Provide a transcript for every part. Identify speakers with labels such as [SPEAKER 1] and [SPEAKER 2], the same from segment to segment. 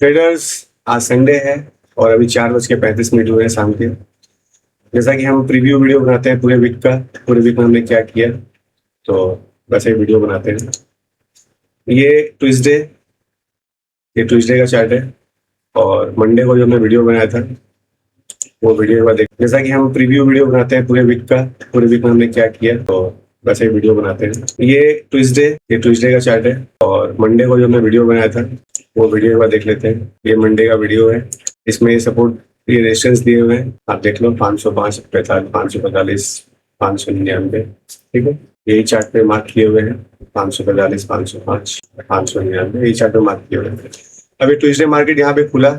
[SPEAKER 1] Traders, आज Sunday है और अभी 4:35 हुए हैं शाम के। जैसा कि हम प्रीव्यू वीडियो बनाते हैं पूरे वीक का, पूरे वीक में हमने क्या किया, तो वैसे ही वीडियो बनाते हैं। ये ट्यूसडे का चार्ट है और मंडे को जो हमने वीडियो बनाया था वो वीडियो एक बार देख। जैसा कि हम प्रीव्यू वीडियो बनाते हैं पूरे वीक का, पूरे वीक में हमने क्या किया, तो वैसे ही वीडियो बनाते हैं। ये ट्यूसडे का चार्ट है और मंडे को जो हमने वीडियो बनाया था वो वीडियो एक बार देख लेते हैं। ये मंडे का वीडियो है, इसमें सपोर्ट ये रेजिस्टेंस दिए हुए हैं, आप देख लो 505, 545, 599, ठीक है। यही चार्ट पे मार्क किए हुए हैं 545, 505, 599, यही चार्ट पे मार्क किए हुए हैं। अभी ट्यूसडे मार्केट यहाँ पे खुला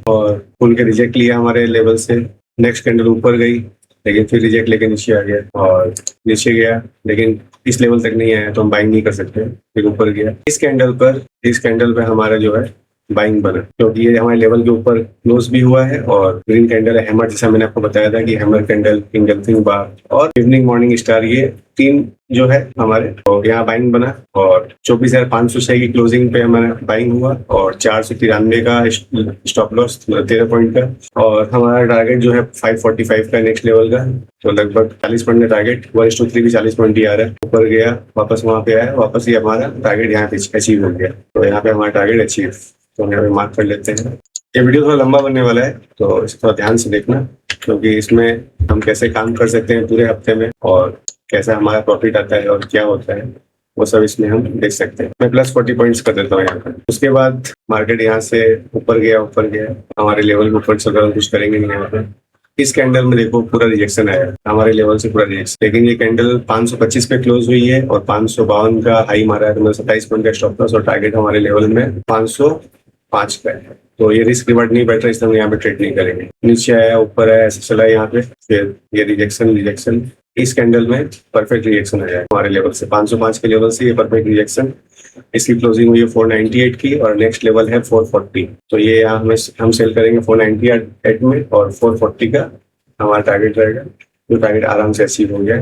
[SPEAKER 1] और खुल के रिजेक्ट लिया हमारे लेवल से। नेक्स्ट कैंडल ऊपर गई लेकिन फिर रिजेक्ट लेके नीचे आ गया और नीचे गया लेकिन इस लेवल तक नहीं आया तो हम बाइंग नहीं कर सकते, फिर ऊपर गया। इस कैंडल पे हमारा जो है बाइंग बना, क्योंकि ये हमारे लेवल के ऊपर क्लोज भी हुआ है और ग्रीन कैंडल है हैमर, जैसा मैंने आपको बताया था कि हैमर कैंडल, इंगल्फिंग बार और इवनिंग मॉर्निंग स्टार, ये तीन जो है हमारे, तो यहाँ बाइंग बना और 24,506 की क्लोजिंग पे हमारा बाइंग हुआ और 493 का स्टॉप लॉस, 13 पॉइंट का। और हमारा टारगेट जो है 545 का नेक्स्ट लेवल का, तो लगभग 40 पॉइंट का टारगेट, 1:3 भी 40 पॉइंट ही आ रहा है। ऊपर गया, वापस वहां पे आया, वापस ही हमारा टारगेट यहाँ पे अचीव हो गया, तो यहाँ पे हमारा टारगेट अचीव, तो यहाँ पे मार्क कर लेते हैं। ये वीडियो थोड़ा लंबा बनने वाला है तो इसे थोड़ा ध्यान से देखना, क्योंकि इसमें हम कैसे काम कर सकते हैं पूरे हफ्ते में और कैसा हमारा प्रॉफिट आता है और क्या होता है वो सब इसमें हम देख सकते हैं। मैं +40 पॉइंट्स कर देता हूँ यहाँ पर। उसके बाद मार्केट यहाँ से ऊपर गया, हमारे लेवल के ऊपर चल रहा है, कुछ करेंगे नहीं यहाँ पे। इस कैंडल में देखो पूरा रिजेक्शन आया हमारे लेवल से, पूरा रिजेक्शन, लेकिन ये कैंडल 525 पे क्लोज हुई है और 552 का हाई मारा है, तो मतलब 27 पॉइंट का स्टॉप लॉस और टारगेट हमारे लेवल में 505 का है। तो ये रिस्क रिवार्ड नहीं बैठ रहा, इसलिए हम यहाँ पे ट्रेड नहीं करेंगे। नीचे आया, ऊपर आया, ऐसे चला यहाँ पे, फिर ये रिजेक्शन। इस कैंडल में परफेक्ट रिजेक्शन आया है हमारे लेवल से, 505 के लेवल से ये परफेक्ट रिजेक्शन। इसकी क्लोजिंग हुई है 498 की और नेक्स्ट लेवल है 440, तो ये यहाँ हम सेल करेंगे 498 में और 440 का हमारा टारगेट रहेगा, जो टारगेट आराम से अचीव हो गया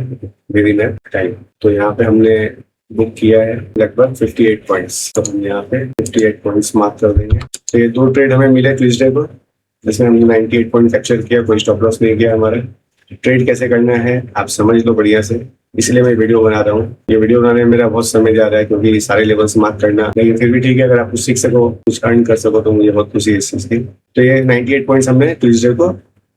[SPEAKER 1] विद इन टाइम। तो यहाँ पे हमने बुक किया है लगभग 58 पॉइंट्स, तो हम यहाँ पे 58 पॉइंट्स मार्क कर देंगे। तो ये 2 ट्रेड हमें मिले ट्यूसडे को, जिसमें हमने 98 पॉइंट कैप्चर किया, कोई स्टॉप लॉस नहीं किया हमारा। ट्रेड कैसे करना है आप समझ लो बढ़िया से, इसलिए मैं वीडियो बना रहा हूँ। ये वीडियो बनाने में मेरा बहुत समय जा रहा है, क्योंकि सारे लेवल्स मार्क करना, लेकिन फिर भी ठीक है, अगर आप कुछ सीख सको, कुछ अर्न कर सको तो मुझे बहुत खुशी है इस चीज की। तो ये 98 पॉइंट्स हमने ट्यूसडे को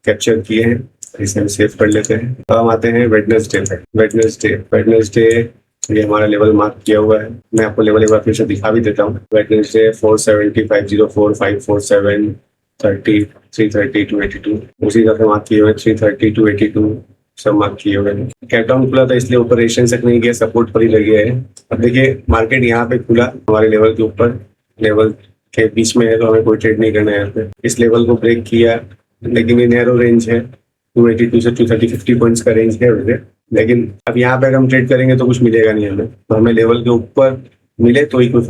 [SPEAKER 1] कैप्चर किए हैं, इसे हम सेव कर लेते हैं। अब हम आते हैं वेडनेसडे, ये हमारा लेवल मार्क किया हुआ है। मैं आपको लेवल एक बार फिर से दिखा भी देता हूँ। वेडनेसडे 470, 504, 547, 30, 330, 282, उसी तरह से मार्क किए हुए, 330, 282 सब मार्क किए हुए हैं। कैपडाउन खुला था इसलिए ऊपर रेजिस्टेंस तक नहीं गया, सपोर्ट पर ही लगे है। अब देखिए मार्केट यहाँ पे खुला हमारे लेवल के ऊपर, लेवल के बीच में है, तो हमें कोई ट्रेड नहीं करना है यहाँ पे। इस लेवल को ब्रेक किया, लेकिन ये नैरो रेंज है, 282 से 230, 50 पॉइंट्स का रेंज है वैसे, लेकिन अब यहाँ पे अगर हम ट्रेड करेंगे तो कुछ मिलेगा नहीं हमें, तो हमें लेवल के ऊपर मिले तो ही कोई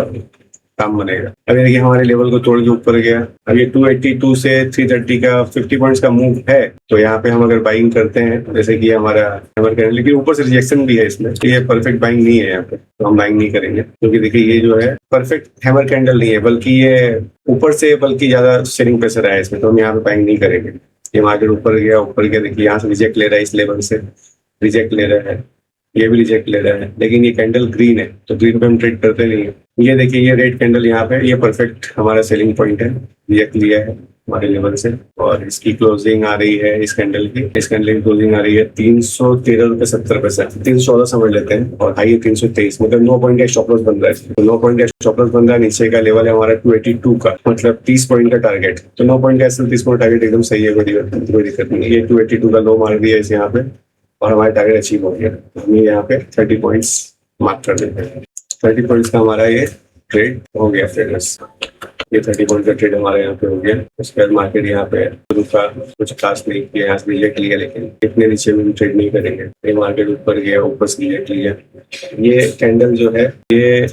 [SPEAKER 1] काम बनेगा। अभी देखिए हमारे लेवल को तोड़ के ऊपर गया, अब ये 282 से 330 का 50 पॉइंट्स का मूव है, तो यहाँ पे हम अगर बाइंग करते हैं, जैसे कि हमारा हैमर कैंडल, लेकिन ऊपर से रिजेक्शन भी है इसमें, तो ये परफेक्ट बाइंग नहीं है यहाँ पे, तो हम बाइंग नहीं करेंगे, क्योंकि देखिए ये जो है परफेक्ट हैमर कैंडल नहीं है, बल्कि ये ऊपर से बल्कि ज्यादा सेलिंग प्रेशर है इसमें, तो हम यहाँ पे बाइंग नहीं करेंगे। ये मार्केट ऊपर गया, देखिए यहाँ से रिजेक्ट ले रहा है, इस लेवल से रिजेक्ट ले रहा है, ये भी रिजेक्ट ले रहा है, लेकिन ये कैंडल ग्रीन है तो ग्रीन पे हम ट्रेड करते नहीं है। ये देखिए ये रेड कैंडल यहाँ पे, ये परफेक्ट हमारा सेलिंग पॉइंट है, रिजेक्ट लिया है हमारे लेवल से, और इसकी क्लोजिंग आ रही है, इस कैंडल की क्लोजिंग आ रही है 313.70, 314 समझ लेते हैं, और हाई है 323, मतलब 9 पॉइंट का स्टॉप लॉस बन रहा है। तो 9 पॉइंट का स्टॉप लॉस बन रहा है, नीचे का लेवल है हमारा 282 का, मतलब 30 पॉइंट का टारगेट। तो 9 पॉइंट का 30 पॉइंट टारगेट एकदम सही है, कोई दिक्कत नहीं है। ये 282 का लो मार दिया इस यहाँ पे और हमारा टारगेट अचीव हो गया। हम यहाँ पे 30 पॉइंट्स मार्क कर देते हैं। 30 पॉइंट्स का हमारा ये ट्रेड हो गया फ्रेंड्स, ये 30 पॉइंट का ट्रेड हमारे यहाँ पे हो गया। उसके बाद मार्केट यहाँ पे रुका, कुछ खास नहीं किया, यहाँ से रिजेक्ट लिया, लेकिन इतने नीचे में ट्रेड नहीं करेंगे। ये मार्केट ऊपर गया, ऊपर से रिजेक्ट लिया। ये कैंडल जो है ये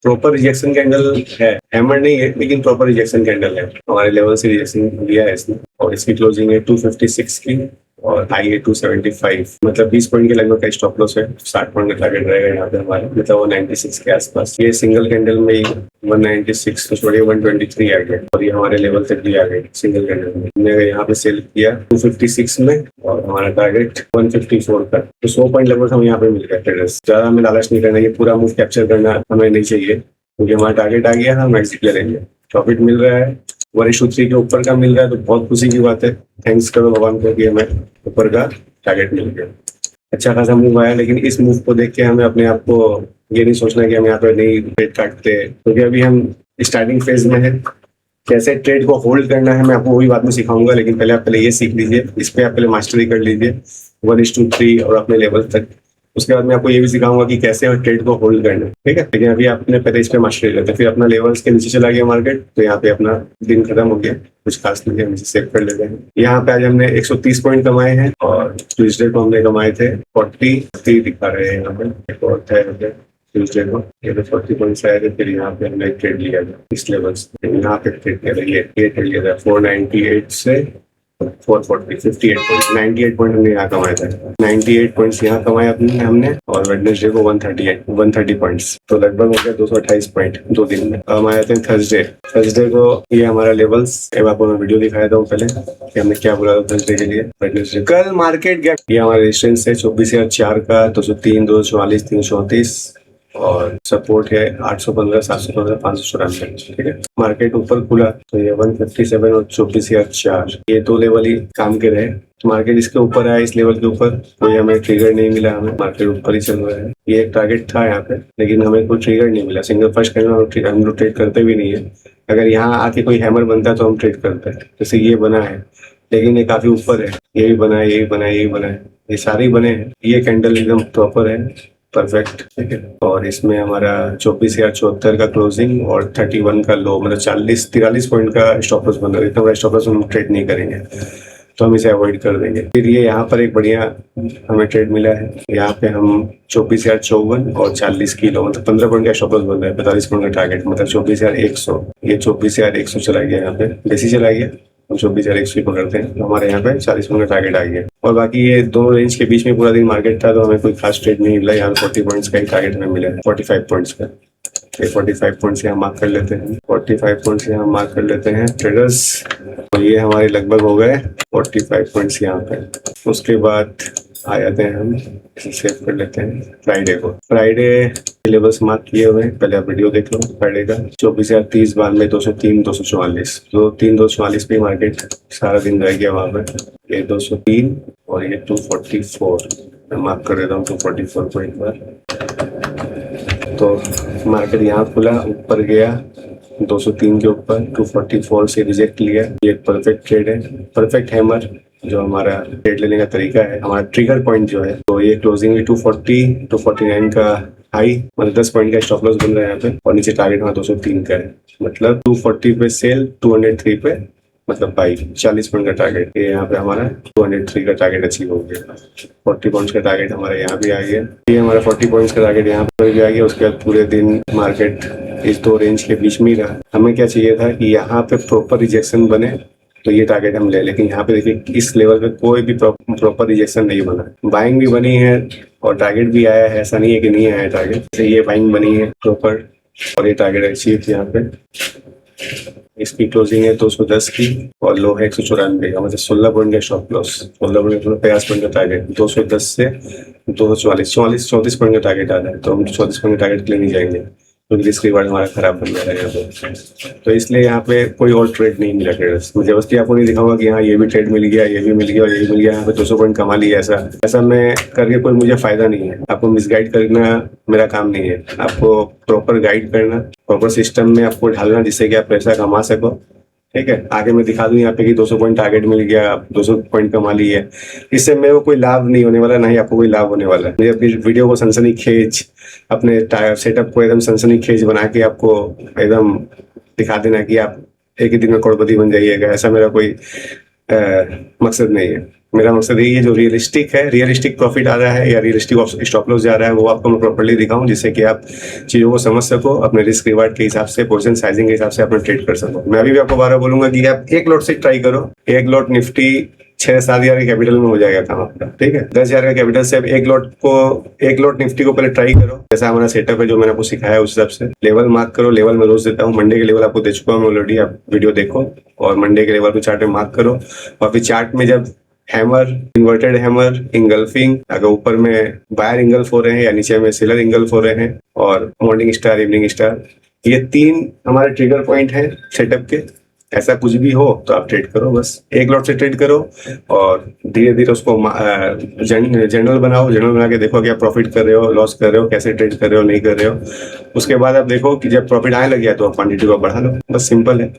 [SPEAKER 1] प्रॉपर रिजेक्शन कैंडल है, हैमर नहीं है लेकिन प्रॉपर रिजेक्शन कैंडल है, हमारे लेवल से रिजेक्शन लिया है इसने, और इसकी क्लोजिंग है 256 की और हाई है 275, मतलब 20 पॉइंट के लगभग का स्टॉप लॉस है। 60 पॉइंट का टारगेट रहेगा यहाँ पे हमारा, मतलब 196 के आसपास। ये सिंगल कैंडल में ही 196 तो छोड़िए 123 आ गया और ये हमारे लेवल तक भी आ गए सिंगल कैंडल में। हमने यहाँ पे सेल किया 256 में और हमारा टारगेट 154 का, तो 100 पॉइंट लगभग हमें यहाँ पे मिल गया। ट्रेडर्स ज्यादा हमें लालच नहीं करना, ये पूरा मूव कैप्चर करना हमें नहीं चाहिए, क्योंकि हमारा टारगेट आ गया, हम एग्जिट ले लेंगे। प्रॉफिट मिल रहा है 1:3 के ऊपर का मिल रहा है, तो बहुत खुशी की बात है। थैंक्स करो भगवान को कि हमें ऊपर का टारगेट मिल गया। अच्छा खासा मूव आया, लेकिन इस मूव को देख के हमें अपने आप को ये नहीं सोचना कि हम यहाँ पे नहीं ट्रेड काटते, क्योंकि अभी हम स्टार्टिंग फेज में है। कैसे ट्रेड को होल्ड करना है मैं आपको वही बात में सिखाऊंगा, लेकिन पहले आप पहले ये सीख लीजिए, इस पे आप पहले मास्टरी कर लीजिए 1:3 और अपने लेवल तक। उसके बाद मैं आपको ये भी सिखाऊंगा कि कैसे ट्रेड को होल्ड करना है, ठीक है। लेकिन अभी आपने पहले इस पे मास्टरी लेते हैं, फिर अपना लेवल्स के नीचे चला गया मार्केट, तो यहाँ पे अपना दिन खत्म हो गया, कुछ खास नहीं है, हम इसे सेव कर लेते हैं। यहाँ पे आज हमने 130 पॉइंट कमाए हैं और ट्यूजडे को हमने कमाए थे 40 दिखा रहे हैं यहाँ पे, एक और था ट्यूजडे को ये तो 40 पॉइंट्स आए थे। फिर यहाँ पे हमने ट्रेड लिया था इस लेवल से, यहाँ पे ट्रेड किया था, ये ट्रेड लिया था 498 से 440, 58 पॉइंट, 98 पॉइंट हमने यहाँ कमाया था। 98 पॉइंट्स यहाँ कमाए हमने और वेडनेसडे को 130 पॉइंट्स, तो लगभग हो गया 228 पॉइंट 2 दिन में। हम आए थे थर्सडे को, ये हमारा लेवल्स आपको मैं वीडियो दिखाया था पहले कि हमने क्या बोला था थर्सडे के लिए। वेडनेसडे कल मार्केट गया, ये हमारा रेजिस्टेंस है 24,004 का, 203, 244, 334 और सपोर्ट है 815, 715, 594, ठीक है। मार्केट ऊपर खुला तो ये 157 और 24,004, ये 2 लेवल ही काम के रहे। मार्केट इसके ऊपर आया, इस लेवल के ऊपर कोई हमें ट्रिगर नहीं मिला, हमें मार्केट ऊपर ही चल रहा है। ये एक टारगेट था यहाँ पे, लेकिन हमें कोई ट्रिगर नहीं मिला। सिंगल फर्स्ट कैंडल हम लोग ट्रेड करते भी नहीं है, अगर यहाँ आके कोई हैमर बनता तो हम ट्रेड करते हैं। जैसे ये बना है, लेकिन ये काफी ऊपर है, ये भी बना है, ये भी बना है, ये भी बना है, ये सारे ही बने हैं। ये कैंडल एकदम प्रॉपर है, परफेक्ट, ठीक है। और इसमें हमारा 24,074 का क्लोजिंग और 31 का लो, मतलब 43 पॉइंट का स्टॉप लॉस बन रहा है। इतना बड़ा स्टॉप लॉस हम ट्रेड नहीं करेंगे, तो हम इसे अवॉइड कर देंगे। फिर ये यहाँ पर एक बढ़िया हमें ट्रेड मिला है, यहाँ पे हम 24,054 और 40 किलो, मतलब 15 पॉइंट का स्टॉप लॉस बन रहा है, 45 पॉइंट का टारगेट, मतलब 24,100। ये 24,100 चला गया, यहाँ पे बेसी चला गया, हम 24,100 पकड़ते हैं, तो हमारे यहाँ पे 40 पॉइंट का टारगेट आ गया। और बाकी ये दोनों रेंज के बीच में पूरा दिन मार्केट था, तो हमें कोई खास ट्रेड नहीं मिला। यहाँ 40 पॉइंट्स का ही टारगेट हमें मिला है, 45 पॉइंट्स का। 45 पॉइंट्स यहाँ मार्क कर लेते हैं, 45 पॉइंट्स यहाँ मार्क कर लेते हैं ट्रेडर्स। तो ये हमारे लगभग हो गए 45 पॉइंट्स यहाँ पे। उसके बाद आ जाते हैं, हम इसे सेव कर लेते हैं फ्राइडे लेवल्स मार्क किए हुए हैं, पहले आप वीडियो देख लो फ्राइडे का। 24,030, 92, 203, 244, तो 244 पे मार्केट सारा दिन रह गया वहां पे। ये 203 और ये 244, मैं मार्क कर देता हूँ 244 पॉइंट पर। तो मार्केट यहाँ खुला, ऊपर गया 203 के ऊपर, 244 से रिजेक्ट लिया। ये एक परफेक्ट ट्रेड है, परफेक्ट हैमर जो हमारा ट्रेड लेने का तरीका है। हमारा ट्रिगर पॉइंट जो है, तो ये क्लोजिंग में 240, 249 का हाई, मतलब 10 पॉइंट का स्टॉप लॉस बन रहा है यहाँ पे, और नीचे टारगेट हमारा 203 का है, मतलब 240 पे सेल, 203 पे मतलब बाई, 40 पॉइंट का टारगेट। ये यहाँ पे हमारा 203 का टारगेट अचीव हो गया। 40 पॉइंट्स का टारगेट हमारे यहाँ भी आ गया, ये हमारा 40 पॉइंट्स का टारगेट यहाँ पर भी आ गया। उसके बाद पूरे दिन मार्केट इस 2 रेंज के बीच में ही रहा। हमें क्या चाहिए था कि यहाँ पे प्रॉपर रिजेक्शन बने, तो ये टारगेट हम ले, लेकिन यहाँ पे देखिए इस लेवल पे कोई भी प्रॉपर रिजेक्शन नहीं बना। बाइंग भी बनी है और टारगेट भी आया है, ऐसा नहीं है कि नहीं आया टारगेट। ये बाइंग बनी है प्रॉपर और ये टारगेट अचीव यहाँ पे। इसकी क्लोजिंग है 210 की और लो है 194 का, मतलब 16 पॉइंट का स्टॉप लॉस, 16 पॉइंट का 50 पॉइंट का टारगेट। 210 से 244, 34 पॉइंट का टारगेट आ रहा है, तो हम 34 पॉइंट का टारगेट के लिए नहीं जाएंगे, क्योंकि रिस्क रिवार्ड हमारा खराब बन जा रहा है यहाँ पे। तो इसलिए यहाँ पे कोई और ट्रेड नहीं मिला ट्रेडर्स। मुझे बस आपको नहीं दिखाऊंगा कि हाँ ये भी ट्रेड मिल गया, ये भी मिल गया और ये भी मिल गया, यहाँ पे 200 पॉइंट कमा लिया, ऐसा मैं करके कोई मुझे फायदा नहीं है। आपको मिसगाइड करना मेरा काम नहीं है, आपको प्रॉपर गाइड करना, प्रॉपर सिस्टम में आपको ढालना, जिससे कि आप पैसा कमा सको, ठीक है। आगे मैं दिखा दूं यहाँ पे कि 200 पॉइंट टारगेट मिल गया, आप 200 पॉइंट कमा ली है, इससे मेरे को कोई लाभ नहीं होने वाला, ना ही आपको कोई लाभ होने वाला है। मुझे अपनी वीडियो को सनसनीखेज, अपने सेटअप को एकदम सनसनीखेज बना के आपको एकदम दिखा देना कि आप एक ही दिन में करोड़पति बन जाइएगा, ऐसा मेरा कोई मकसद नहीं है। मेरा मकसद यही है, जो रियलिस्टिक है, रियलिस्टिक प्रॉफिट आ रहा है या रियलिस्टिक स्टॉप लॉस जा रहा है, वो आपको मैं प्रॉपर्ली दिखाऊं, जिससे कि आप चीज़ों को समझ सको, अपने रिस्क रिवार्ड के हिसाब से, पोजीशन साइजिंग के हिसाब से अपना ट्रेड कर सको। मैं अभी भी आपको बार बार बोलूंगा कि आप 1 लॉट से ट्राई करो, 1 लॉट निफ्टी 6-7 हज़ार के कैपिटल में हो जाएगा काम आपका, ठीक है। 10,000 का कैपिटल से अब एक लॉट निफ्टी को पहले ट्राई करो, जैसा हमारा सेटअप है जो मैंने आपको सिखाया उस हिसाब से लेवल मार्क करो। लेवल मैं रोज देता हूँ, मंडे के लेवल आपको दे चुका हूँ ऑलरेडी, आप वीडियो देखो और मंडे के लेवल को चार्ट में मार्क करो। और फिर चार्ट में जब हैमर, इन्वर्टेड हैमर, इंगल्फिंग, अगर ऊपर में बायर इंगल्फ हो रहे हैं या नीचे में सेलर इंगल्फ हो रहे हैं, और मॉर्निंग स्टार, इवनिंग स्टार, ये 3 हमारे ट्रिगर पॉइंट है सेटअप के। ऐसा कुछ भी हो तो आप ट्रेड करो, बस एक लॉट से ट्रेड करो और धीरे धीरे उसको जनरल बनाओ। जनरल बना के देखो कि आप प्रॉफिट कर रहे हो, लॉस कर रहे हो, कैसे ट्रेड कर रहे हो, नहीं कर रहे हो। उसके बाद आप देखो कि जब प्रॉफिट आने लग गया तो आप क्वांटिटी को बढ़ा लो, बस सिंपल है।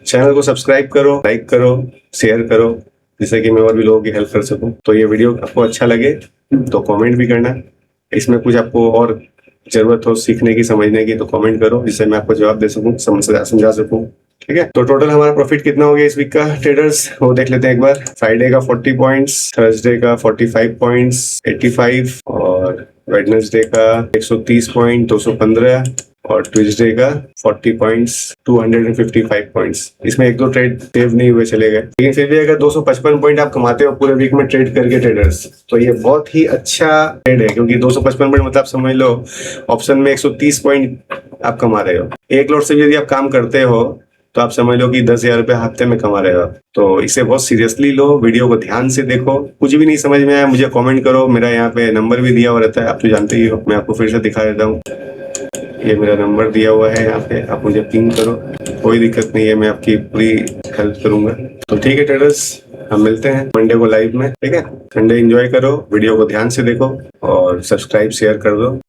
[SPEAKER 1] चैनल को सब्सक्राइब करो, लाइक करो, शेयर करो, जिससे कि मैं और भी लोगों की हेल्प कर सकूं। तो ये वीडियो आपको अच्छा लगे तो कमेंट भी करना, इसमें कुछ आपको और जरूरत हो सीखने की, समझने की, तो कमेंट करो, जिससे मैं आपको जवाब दे सकूं, समझा सकूं, ठीक है। तो टोटल हमारा प्रॉफिट कितना हो गया इस वीक का ट्रेडर्स, वो देख लेते हैं एक बार। फ्राइडे का 40 पॉइंट्स, थर्सडे का 45 पॉइंट्स 85, और वेडनेसडे का 130 पॉइंट 215, और ट्यूसडे का 40 पॉइंट्स 255 पॉइंट्स। इसमें 1-2 ट्रेड सेव नहीं हुए चले गए, लेकिन फिर भी अगर 255 पॉइंट आप कमाते हो पूरे वीक में ट्रेड करके ट्रेडर्स, तो ये बहुत ही अच्छा ट्रेड है, क्योंकि 255 पॉइंट मतलब समझ लो ऑप्शन में 130 पॉइंट आप कमा रहे हो। एक लॉट से भी यदि आप काम करते हो तो आप समझ लो कि 10,000 रुपये हफ्ते में कमा रहे हो। तो इसे बहुत सीरियसली लो, वीडियो को ध्यान से देखो। कुछ भी नहीं समझ में आया मुझे कमेंट करो, मेरा यहाँ पे नंबर भी दिया हुआ रहता है, आप तो जानते ही हो। मैं आपको फिर से दिखा देता हूँ, ये मेरा नंबर दिया हुआ है यहाँ पे, आप मुझे पिंग करो, कोई दिक्कत नहीं है, मैं आपकी पूरी हेल्प करूंगा। तो ठीक है ट्रेडर्स, हम मिलते हैं मंडे को लाइव में, ठीक है। संडे एंजॉय करो, वीडियो को ध्यान से देखो और सब्सक्राइब शेयर कर दो।